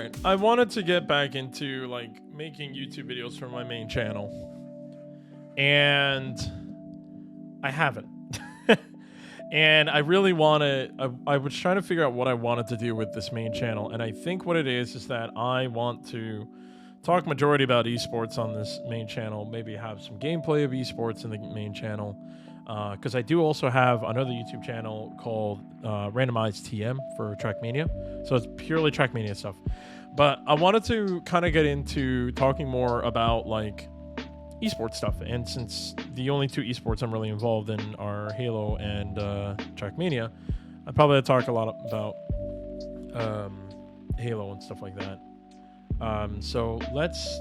right. I wanted to get back into like making YouTube videos for my main channel, and I haven't. And I really want to. I was trying to figure out what I wanted to do with this main channel, and I think what it is that I want to talk majority about esports on this main channel. Maybe have some gameplay of esports in the main channel, because I do also have another YouTube channel called Randomized TM for Trackmania. So it's purely Trackmania stuff. But I wanted to kind of get into talking more about like esports stuff, and since the only two esports I'm really involved in are Halo and Trackmania, I probably talk a lot about Halo and stuff like that. So let's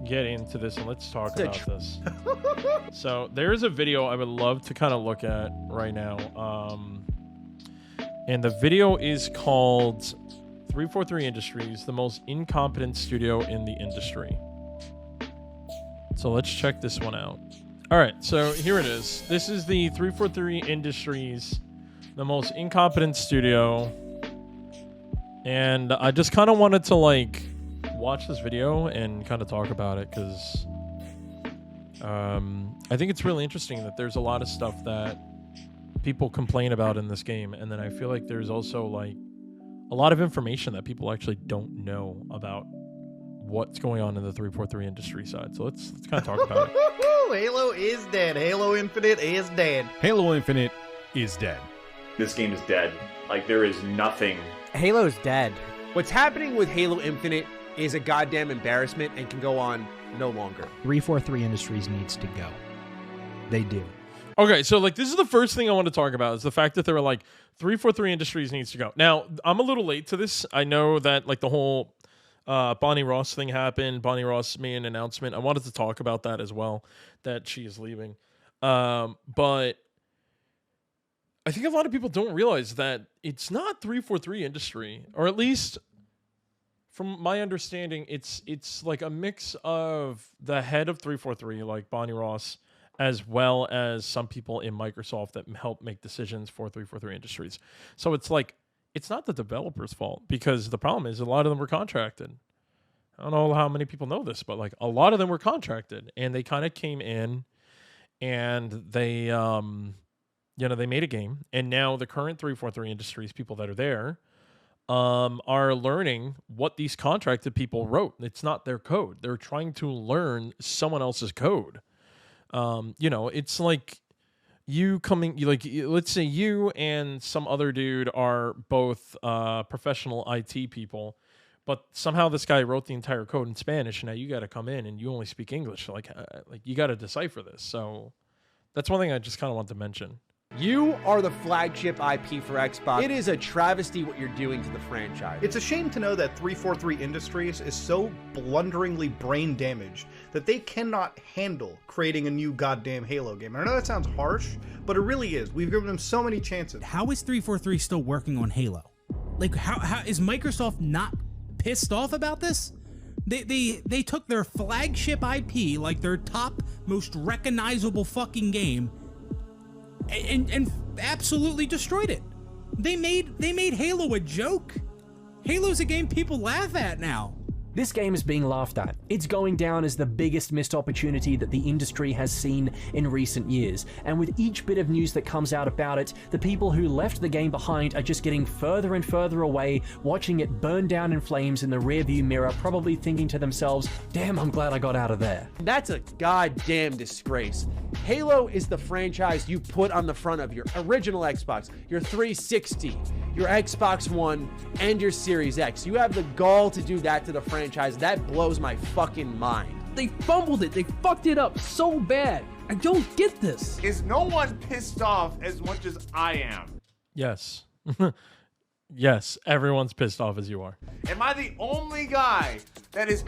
get into this and let's talk about this. So there's a video I would love to kind of look at right now, and the video is called 343 Industries, the most incompetent studio in the industry. So let's check this one out. All right, so here it is. This is the 343 Industries, the most incompetent studio. And I just kind of wanted to like watch this video and kind of talk about it, because I think it's really interesting that there's a lot of stuff that people complain about in this game, and then I feel like there's also like a lot of information that people actually don't know about what's going on in the 343 industry side. So let's kind of talk about it. Halo is dead. Halo Infinite is dead. Halo Infinite is dead. This game is dead. Like, there is nothing. Halo's dead. What's happening with Halo Infinite is a goddamn embarrassment and can go on no longer. 343 Industries needs to go. They do. Okay, so like this is the first thing I want to talk about, is the fact that they were like 343 Industries needs to go. Now, I'm a little late to this. I know that like the whole Bonnie Ross thing happened. Bonnie Ross made an announcement. I wanted to talk about that as well, that she is leaving. But I think a lot of people don't realize that it's not 343 Industry, or at least from my understanding, it's like a mix of the head of 343, like Bonnie Ross, as well as some people in Microsoft that help make decisions for 343 Industries. So it's like, it's not the developer's fault, because the problem is a lot of them were contracted. I don't know how many people know this, but like a lot of them were contracted, and they kind of came in and they, they made a game, and now the current 343 Industries people that are there are learning what these contracted people wrote. It's not their code. They're trying to learn someone else's code. It's like let's say you and some other dude are both professional IT people, but somehow this guy wrote the entire code in Spanish, and now you got to come in and you only speak English. Like you got to decipher this. So that's one thing I just kind of want to mention. You are the flagship IP for Xbox. It is a travesty what you're doing to the franchise. It's a shame to know that 343 Industries is so blunderingly brain damaged that they cannot handle creating a new goddamn Halo game. And I know that sounds harsh, but it really is. We've given them so many chances. How is 343 still working on Halo? Like, how is Microsoft not pissed off about this? They took their flagship IP, like their top most recognizable fucking game, and absolutely destroyed it. They made Halo a joke. Halo's a game people laugh at now. This game is being laughed at. It's going down as the biggest missed opportunity that the industry has seen in recent years. And with each bit of news that comes out about it, the people who left the game behind are just getting further and further away, watching it burn down in flames in the rearview mirror, probably thinking to themselves, damn, I'm glad I got out of there. That's a goddamn disgrace. Halo is the franchise you put on the front of your original Xbox, your 360, your Xbox One, and your Series X. You have the gall to do that to the franchise. That blows my fucking mind. They fumbled it. They fucked it up so bad. I don't get this. Is no one pissed off as much as I am? Yes. Yes, everyone's pissed off as you are. Am I the only guy that is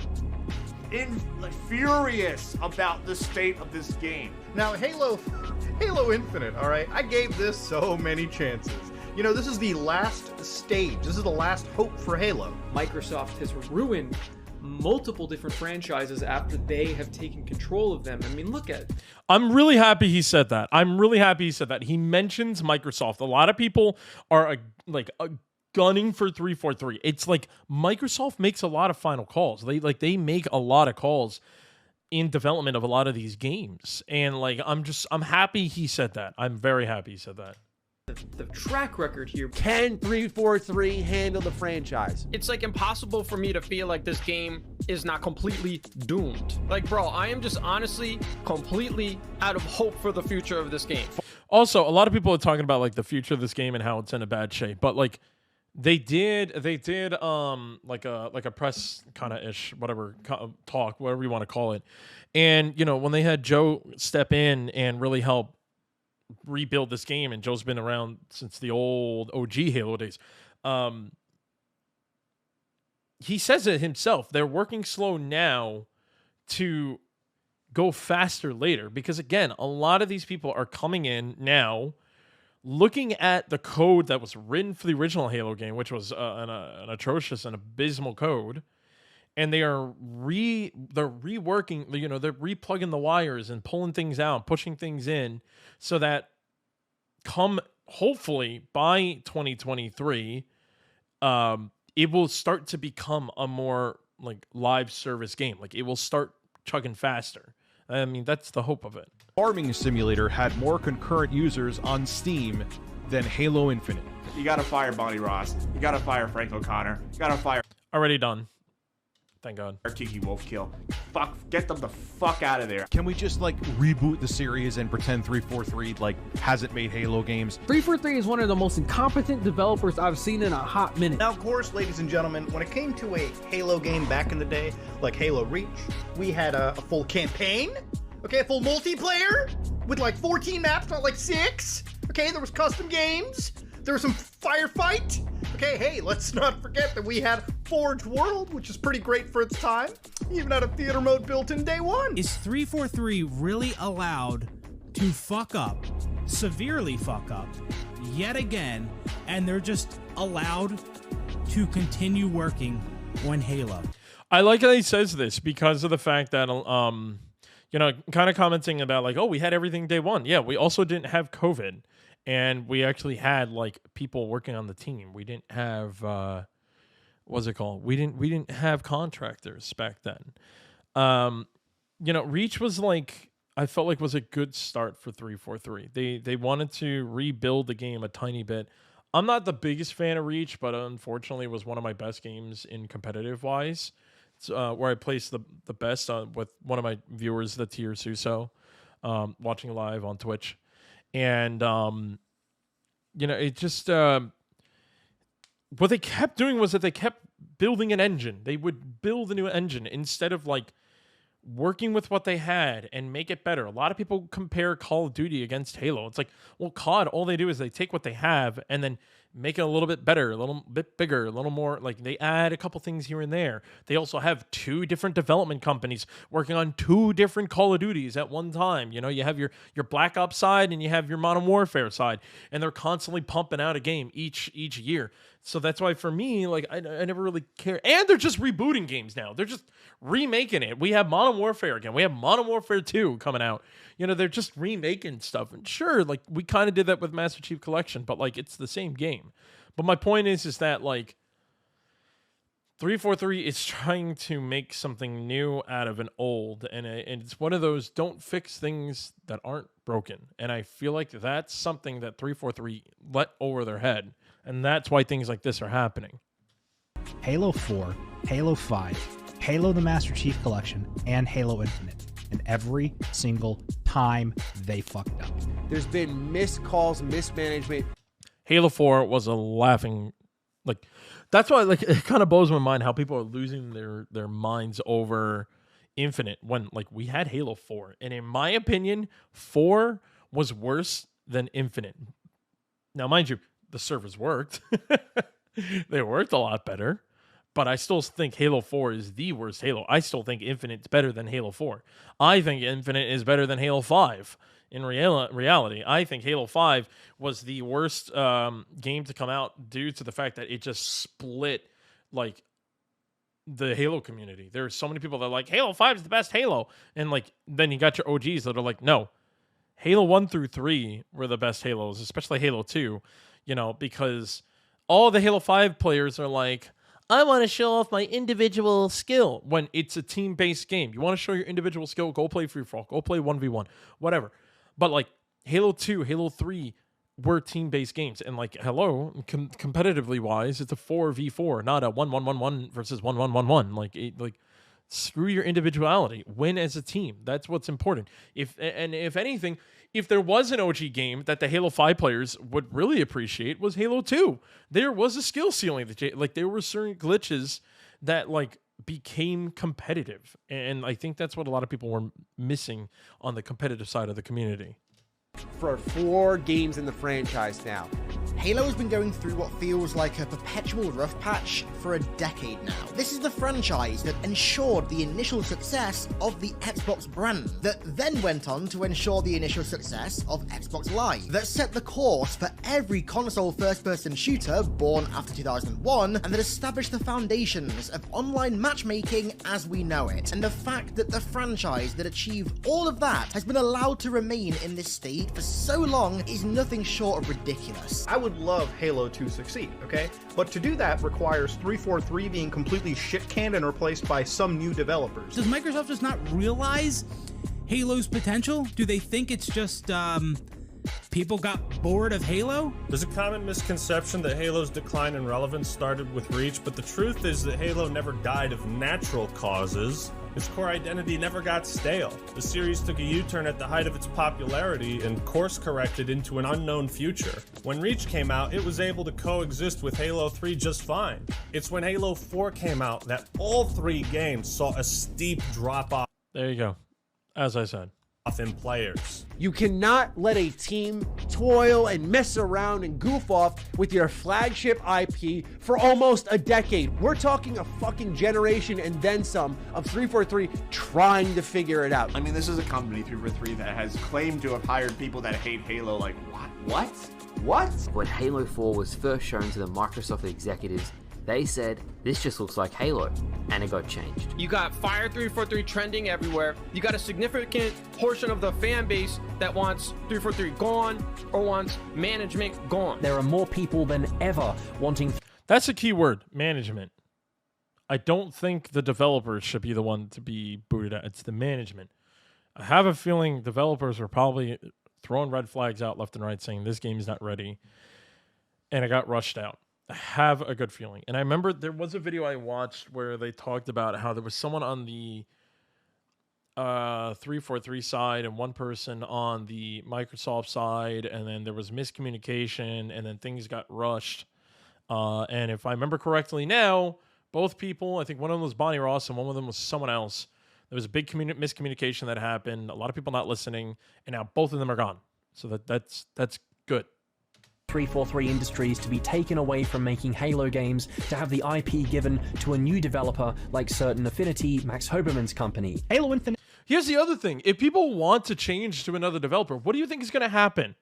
furious about the state of this game? Now, Halo Infinite, all right? I gave this so many chances. You know, this is the last stage. This is the last hope for Halo. Microsoft has ruined multiple different franchises after they have taken control of them. I mean, look at it. I'm really happy he said that. He mentions Microsoft. A lot of people are gunning for 343. It's like Microsoft makes a lot of final calls. They make a lot of calls in development of a lot of these games. And like I'm happy he said that. I'm very happy he said that. The track record here. Can 343 handle the franchise? It's like impossible for me to feel like this game is not completely doomed. Like, bro, I am just honestly completely out of hope for the future of this game. Also, a lot of people are talking about like the future of this game and how it's in a bad shape, but like they did like a press kind of ish whatever talk, whatever you want to call it. And you know, when they had Joe step in and really help rebuild this game, and Joe's been around since the old OG Halo days. He says it himself. They're working slow now to go faster later, because again, a lot of these people are coming in now looking at the code that was written for the original Halo game, which was an atrocious and abysmal code, and they are reworking, you know, they're replugging the wires and pulling things out, pushing things in, so that come hopefully by 2023, it will start to become a more like live service game. Like it will start chugging faster. I mean, that's the hope of it. Farming Simulator had more concurrent users on Steam than Halo Infinite. You gotta fire Bonnie Ross. You gotta fire Frank O'Connor. You gotta fire Already done. Thank God. Kiki Wolfkill. Fuck, get them the fuck out of there. Can we just like reboot the series and pretend 343 like hasn't made Halo games? 343 is one of the most incompetent developers I've seen in a hot minute. Now, of course, ladies and gentlemen, when it came to a Halo game back in the day, like Halo Reach, we had a full campaign, okay, a full multiplayer with like 14 maps, not like 6. Okay, there was custom games. There was some firefight. Okay, hey, let's not forget that we had Forge World, which is pretty great for its time. Even had a theater mode built in day one. Is 343 really allowed to fuck up, severely fuck up, yet again, and they're just allowed to continue working on Halo? I like how he says this because of the fact that, you know, kind of commenting about like, oh, we had everything day one. Yeah, we also didn't have COVID. And we actually had like people working on the team. We didn't have what's it called? We didn't have contractors back then. You know, Reach was like, I felt like was a good start for 343. They wanted to rebuild the game a tiny bit. I'm not the biggest fan of Reach, but unfortunately it was one of my best games in competitive wise. It's where I placed the best with one of my viewers, the Tier Suso, watching live on Twitch. And, you know, it just, what they kept doing was that they kept building an engine. They would build a new engine instead of like working with what they had and make it better. A lot of people compare Call of Duty against Halo. It's like, well, COD, all they do is they take what they have and then make it a little bit better, a little bit bigger, a little more, like they add a couple things here and there. They also have 2 different development companies working on 2 different Call of Duties at one time. You know, you have your Black Ops side and you have your Modern Warfare side, and they're constantly pumping out a game each year. So that's why for me, like I never really care. And they're just rebooting games now. They're just remaking it. We have Modern Warfare again. We have Modern Warfare 2 coming out. You know, they're just remaking stuff. And sure, like we kind of did that with Master Chief Collection, but like it's the same game. But my point is that like 343 is trying to make something new out of an old, and it's one of those don't fix things that aren't broken. And I feel like that's something that 343 let over their head, and that's why things like this are happening. Halo 4, Halo 5, Halo the Master Chief Collection, and Halo Infinite. And every single time they fucked up. There's been missed calls, mismanagement. Halo 4 was a laughing, like, that's why, like, it kind of blows my mind how people are losing their minds over Infinite when, like, we had Halo 4. And in my opinion, 4 was worse than Infinite. Now, mind you, the servers worked. They worked a lot better. But I still think Halo 4 is the worst Halo. I still think Infinite's better than Halo 4. I think Infinite is better than Halo 5. In reality, I think Halo 5 was the worst game to come out due to the fact that it just split, like, the Halo community. There are so many people that are like, Halo 5 is the best Halo. And, like, then you got your OGs that are like, no. Halo 1 through 3 were the best Halos, especially Halo 2, you know, because all the Halo 5 players are like, I want to show off my individual skill when it's a team-based game. You want to show your individual skill, go play free-for-all, go play 1v1, whatever. But like Halo 2, Halo 3 were team-based games. And like, hello, competitively wise, it's a 4v4, not a 1-1-1-1 versus 1-1-1-1. Like screw your individuality. Win as a team. That's what's important. If anything, if there was an OG game that the Halo 5 players would really appreciate, was Halo 2. There was a skill ceiling. Like, there were certain glitches that like became competitive. And I think that's what a lot of people were missing on the competitive side of the community. For 4 games in the franchise now. Halo has been going through what feels like a perpetual rough patch for a decade now. This is the franchise that ensured the initial success of the Xbox brand, that then went on to ensure the initial success of Xbox Live, that set the course for every console first-person shooter born after 2001, and that established the foundations of online matchmaking as we know it. And the fact that the franchise that achieved all of that has been allowed to remain in this state for so long is nothing short of ridiculous. I would love Halo to succeed, okay? But to do that requires 343 being completely shit-canned and replaced by some new developers. Does Microsoft just not realize Halo's potential? Do they think it's just people got bored of Halo? There's a common misconception that Halo's decline in relevance started with Reach, but the truth is that Halo never died of natural causes. Its core identity never got stale. The series took a U-turn at the height of its popularity and course-corrected into an unknown future. When Reach came out, it was able to coexist with Halo 3 just fine. It's when Halo 4 came out that all 3 games saw a steep drop-off. There you go. As I said. In players. You cannot let a team toil and mess around and goof off with your flagship IP for almost a decade. We're talking a fucking generation and then some of 343 trying to figure it out. I mean, this is a company, 343, that has claimed to have hired people that hate Halo. Like, what? What? When Halo 4 was first shown to the Microsoft executives, they said, this just looks like Halo, and it got changed. You got Fire 343 trending everywhere. You got a significant portion of the fan base that wants 343 gone or wants management gone. There are more people than ever wanting... That's a key word, management. I don't think the developers should be the one to be booted out. It's the management. I have a feeling developers are probably throwing red flags out left and right saying this game's not ready, and it got rushed out. Have a good feeling. And I remember there was a video I watched where they talked about how there was someone on the 343 side and one person on the Microsoft side, and then there was miscommunication, and then things got rushed. And if I remember correctly now, both people, I think one of them was Bonnie Ross and one of them was someone else. There was a big miscommunication that happened, a lot of people not listening, and now both of them are gone. So that's good. 343 Industries to be taken away from making Halo games to have the IP given to a new developer like Certain Affinity, Max Hoberman's company. Halo Infinite. Here's the other thing. If people want to change to another developer, what do you think is going to happen?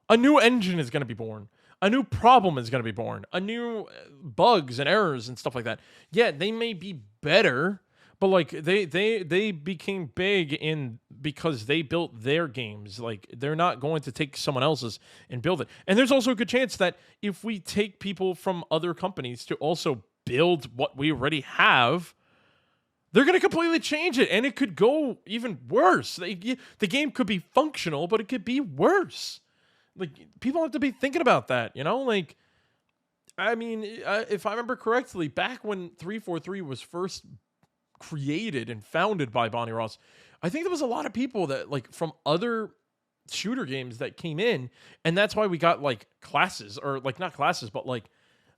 A new engine is going to be born. A new problem is going to be born. A new bugs and errors and stuff like that. Yeah, they may be better, but like they became big in because they built their games. Like, they're not going to take someone else's and build it. And there's also a good chance that if we take people from other companies to also build what we already have, they're going to completely change it, and it could go even worse. The game could be functional, but it could be worse. Like, people have to be thinking about that, you know? Like, I mean, if I remember correctly, back when 343 was first created and founded by Bonnie Ross, I think there was a lot of people that, like, from other shooter games that came in, and that's why we got, like, classes, or, like, not classes, but, like,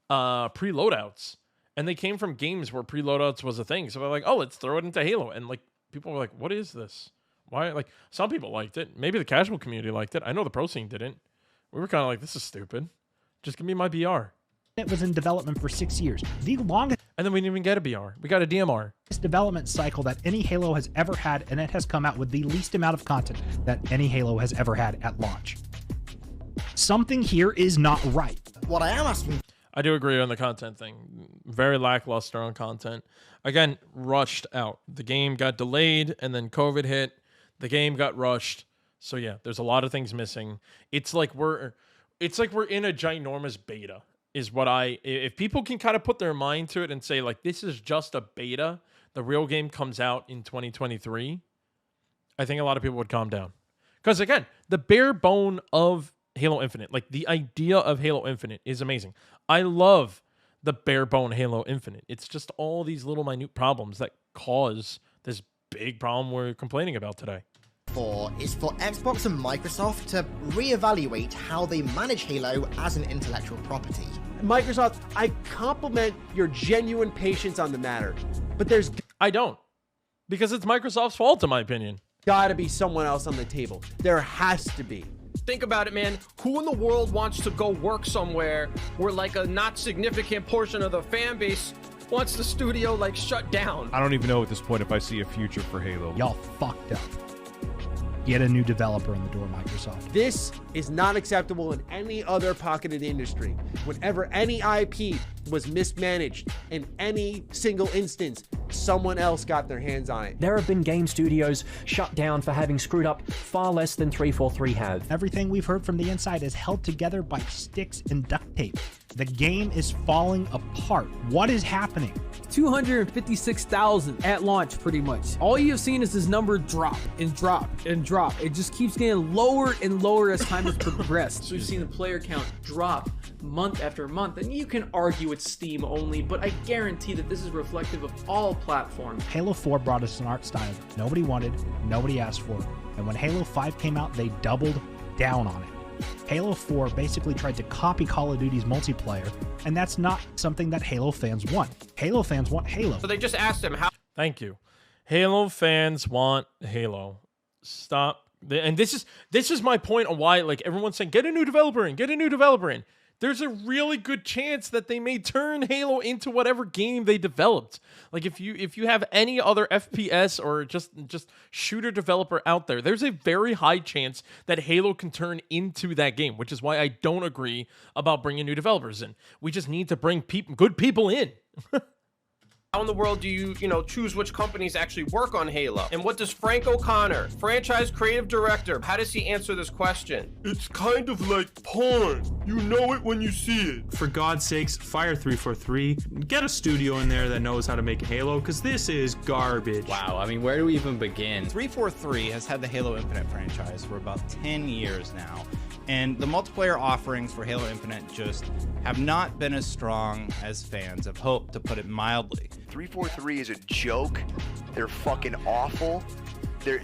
pre-loadouts. And they came from games where pre-loadouts was a thing. So they're like, oh, let's throw it into Halo. And, like, people were like, what is this? Why? Like, some people liked it. Maybe the casual community liked it. I know the pro scene didn't. We were kind of like, this is stupid. Just give me my BR. It was in development for 6 years. The longest... And then we didn't even get a BR. We got a DMR. Development cycle that any Halo has ever had, and it has come out with the least amount of content that any Halo has ever had at launch. Something here is not right. What I am asking... I do agree on the content thing. Very lackluster on content. Again, rushed out. The game got delayed, and then COVID hit. The game got rushed. So yeah, there's a lot of things missing. It's like we're in a ginormous beta. is what if people can kind of put their mind to it and say, like, this is just a beta, the real game comes out in 2023, I think a lot of people would calm down. Because, again, the bare bone of Halo Infinite, like, the idea of Halo Infinite is amazing. I love the bare bone Halo Infinite. It's just all these little minute problems that cause this big problem we're complaining about today. Is for Xbox and Microsoft to reevaluate how they manage Halo as an intellectual property. Microsoft, I compliment your genuine patience on the matter, but I don't. Because it's Microsoft's fault, in my opinion. Gotta be someone else on the table. There has to be. Think about it, man. Who in the world wants to go work somewhere where like a not significant portion of the fan base wants the studio like shut down? I don't even know at this point if I see a future for Halo. Y'all fucked up. Get a new developer in the door, Microsoft. This is not acceptable in any other pocket of the industry. Whenever any IP was mismanaged in any single instance, someone else got their hands on it. There have been game studios shut down for having screwed up far less than 343 have. Everything we've heard from the inside is held together by sticks and duct tape. The game is falling apart. What is happening? 256,000 at launch, pretty much. All you have seen is this number drop and drop and drop. It just keeps getting lower and lower as time has progressed. So we've seen the player count drop month after month, and you can argue it's Steam only, but I guarantee that this is reflective of all platforms. Halo 4 brought us an art style that nobody wanted, nobody asked for, and when Halo 5 came out, they doubled down on it. Halo 4 basically tried to copy Call of Duty's multiplayer, and that's not something that Halo fans want. Halo fans want Halo. So they just asked him how. Thank you. Halo fans want Halo. Stop. And this is my point on why, like, everyone's saying, get a new developer in, get a new developer in. There's a really good chance that they may turn Halo into whatever game they developed. Like, if you have any other FPS or just shooter developer out there, there's a very high chance that Halo can turn into that game, which is why I don't agree about bringing new developers in. We just need to bring good people in. How in the world do you choose which companies actually work on Halo? And what does Frank O'Connor, franchise creative director, how does he answer this question? It's kind of like porn. You know it when you see it. For God's sakes, fire 343. Get a studio in there that knows how to make Halo, because this is garbage. Wow, I mean, where do we even begin? 343 has had the Halo Infinite franchise for about 10 years now. And the multiplayer offerings for Halo Infinite just have not been as strong as fans have hoped, to put it mildly. 343 is a joke. They're fucking awful.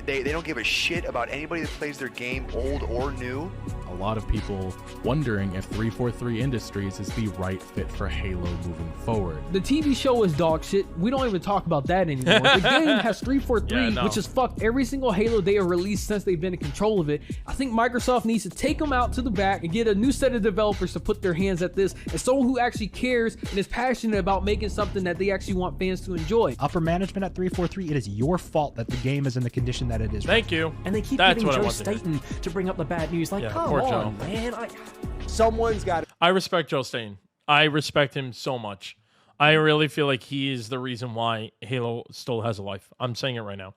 They don't give a shit about anybody that plays their game, old or new. A lot of people wondering if 343 Industries is the right fit for Halo moving forward. The TV show is dog shit. We don't even talk about that anymore. The game has 343, which has fucked every single Halo they have released since they've been in control of it. I think Microsoft needs to take them out to the back and get a new set of developers to put their hands at this, and someone who actually cares and is passionate about making something that they actually want fans to enjoy. Upper management at 343, it is your fault that the game is in the condition that it is. Thank you. And they keep getting Joe Staten to bring up the bad news. Like, come on, man. Someone's got it. I respect Joe Staten. I respect him so much. I really feel like he is the reason why Halo still has a life. I'm saying it right now.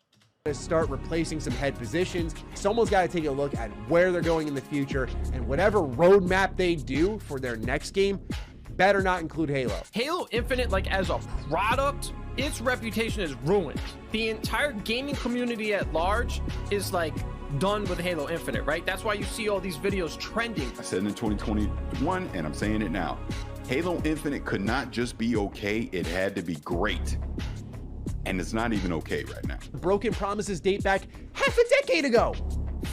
Start replacing some head positions. Someone's got to take a look at where they're going in the future, and whatever roadmap they do for their next game better not include Halo. Halo Infinite, like as a product, its reputation is ruined. The entire gaming community at large is like done with Halo Infinite, right? That's why you see all these videos trending. I said it in 2021, and I'm saying it now. Halo Infinite could not just be okay, it had to be great. And it's not even okay right now. Broken promises date back half a decade ago.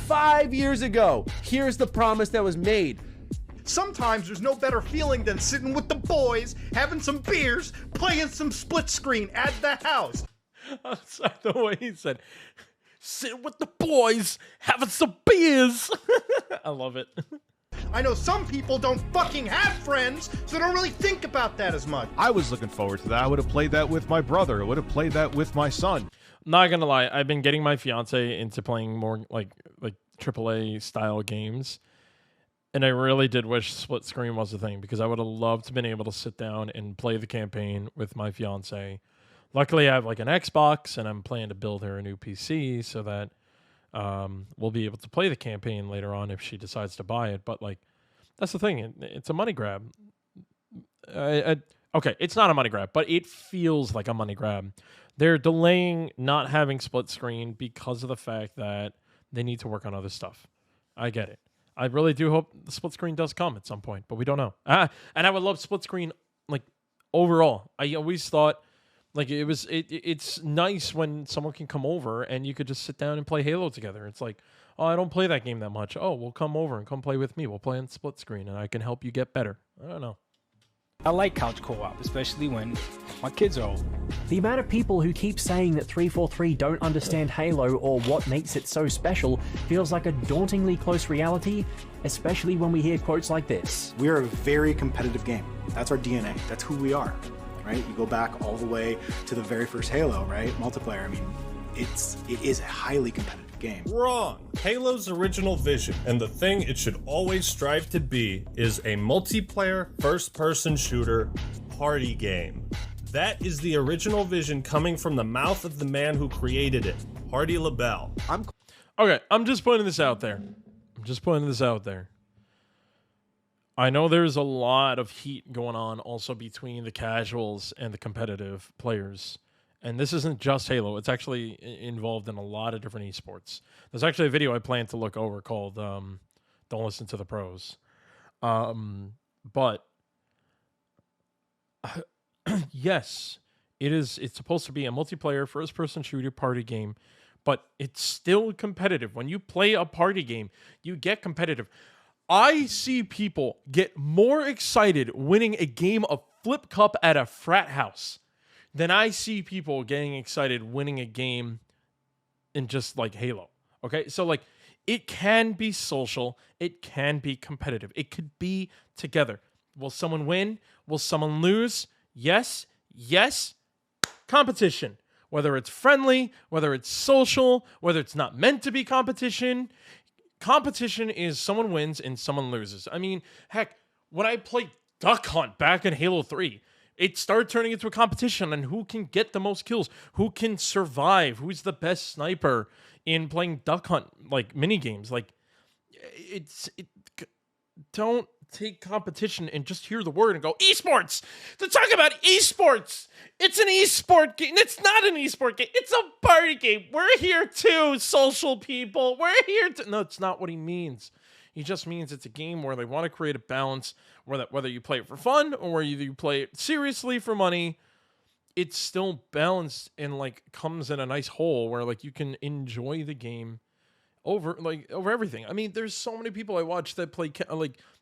5 years ago. Here's the promise that was made. Sometimes there's no better feeling than sitting with the boys, having some beers, playing some split screen at the house. That's the way he said, sitting with the boys, having some beers. I love it. I know some people don't fucking have friends, so don't really think about that as much. I was looking forward to that. I would have played that with my brother. I would have played that with my son. Not gonna lie, I've been getting my fiance into playing more like AAA style games. And I really did wish split screen was a thing, because I would have loved to have been able to sit down and play the campaign with my fiance. Luckily, I have like an Xbox, and I'm planning to build her a new PC so that we'll be able to play the campaign later on if she decides to buy it. But like, that's the thing. It's a money grab. Okay, it's not a money grab, but it feels like a money grab. They're delaying not having split screen because of the fact that they need to work on other stuff. I get it. I really do hope the split screen does come at some point, but we don't know. And I would love split screen, like, overall. I always thought, like, it's nice when someone can come over and you could just sit down and play Halo together. It's like, oh, I don't play that game that much. Oh, we'll come over and come play with me. We'll play on split screen and I can help you get better. I don't know. I like couch co-op, especially when my kids are old. The amount of people who keep saying that 343 don't understand Halo or what makes it so special feels like a dauntingly close reality, especially when we hear quotes like this. We are a very competitive game. That's our DNA. That's who we are, right? You go back all the way to the very first Halo, right? Multiplayer. I mean, it is a highly competitive game. Wrong. Halo's original vision, and the thing it should always strive to be, is a multiplayer, first-person shooter party game. That is the original vision coming from the mouth of the man who created it, Hardy LaBelle. Okay, I'm just putting this out there. I know there's a lot of heat going on also between the casuals and the competitive players. And this isn't just Halo. It's actually involved in a lot of different esports. There's actually a video I plan to look over called Don't Listen to the Pros. But yes, it's supposed to be a multiplayer first-person shooter party game, but it's still competitive. When you play a party game, you get competitive. I see people get more excited winning a game of Flip Cup at a frat house than I see people getting excited winning a game in just like Halo. Okay, so like it can be social, it can be competitive, it could be together. Will someone win? Will someone lose? Yes. Competition. Whether it's friendly, whether it's social, whether it's not meant to be competition. Competition is someone wins and someone loses. I mean, heck, when I played Duck Hunt back in Halo 3, it started turning into a competition on who can get the most kills, who can survive, who's the best sniper in playing Duck Hunt, like mini games. Like, don't take competition and just hear the word and go esports. They're talking about esports. It's an esport game. It's not an esport game. It's a party game. We're here too, social people. We're here to. No, it's not what he means. He just means it's a game where they want to create a balance, whether you play it for fun or whether you play it seriously for money, it's still balanced and like comes in a nice whole where like you can enjoy the game over everything. I mean, there's so many people I watch that play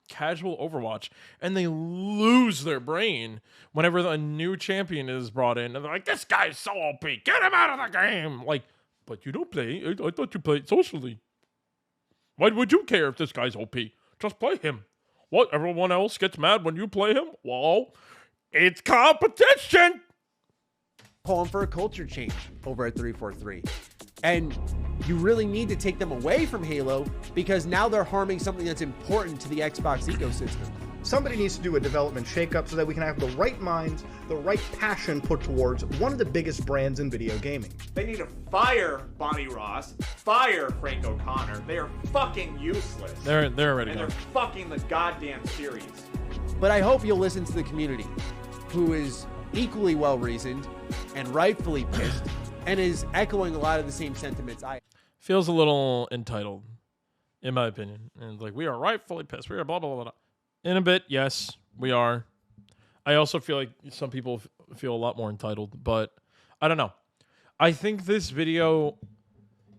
casual Overwatch and they lose their brain whenever a new champion is brought in and they're like, this guy's so OP, get him out of the game. Like, but you don't play. I thought you played socially. Why would you care if this guy's OP? Just play him. What? Everyone else gets mad when you play him? Well, it's competition. Calling for a culture change over at 343. And you really need to take them away from Halo because now they're harming something that's important to the Xbox ecosystem. Somebody needs to do a development shakeup so that we can have the right minds, the right passion put towards one of the biggest brands in video gaming. They need to fire Bonnie Ross, fire Frank O'Connor. They are fucking useless. They're already and gone. They're fucking the goddamn series. But I hope you'll listen to the community, who is equally well-reasoned and rightfully pissed, and is echoing a lot of the same sentiments I feels a little entitled, in my opinion. And like, we are rightfully pissed. We are blah, blah, blah, blah. In a bit, yes, we are. I also feel like some people feel a lot more entitled, but I don't know. I think this video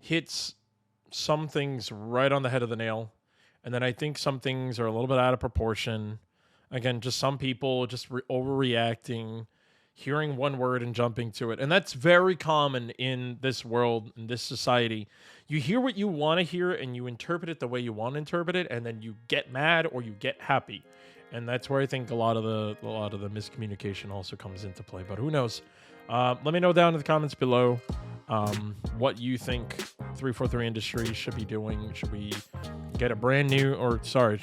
hits some things right on the head of the nail, and then I think some things are a little bit out of proportion. Again, just some people just overreacting, hearing one word and jumping to it. And that's very common in this world, in this society. You hear what you want to hear and you interpret it the way you want to interpret it, and then you get mad or you get happy. And that's where I think a lot of the miscommunication also comes into play. But who knows? Let me know down in the comments below what you think 343 Industries should be doing. Should we get a brand new, or sorry,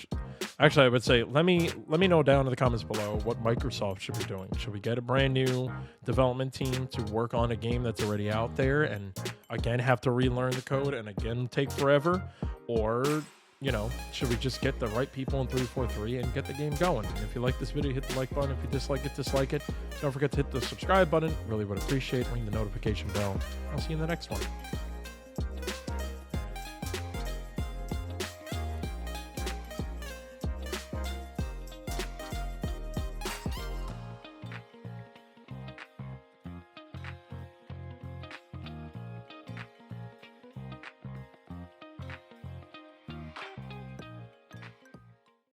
actually I would say let me know down in the comments below what Microsoft should be doing. Should we get a brand new development team to work on a game that's already out there and again have to relearn the code and again take forever, or you know, should we just get the right people in 343 and get the game going? And if you like this video, hit the like button. If you dislike it, dislike it. Don't forget to hit the subscribe button. Really would appreciate it. Ring the notification bell. I'll see you in the next one.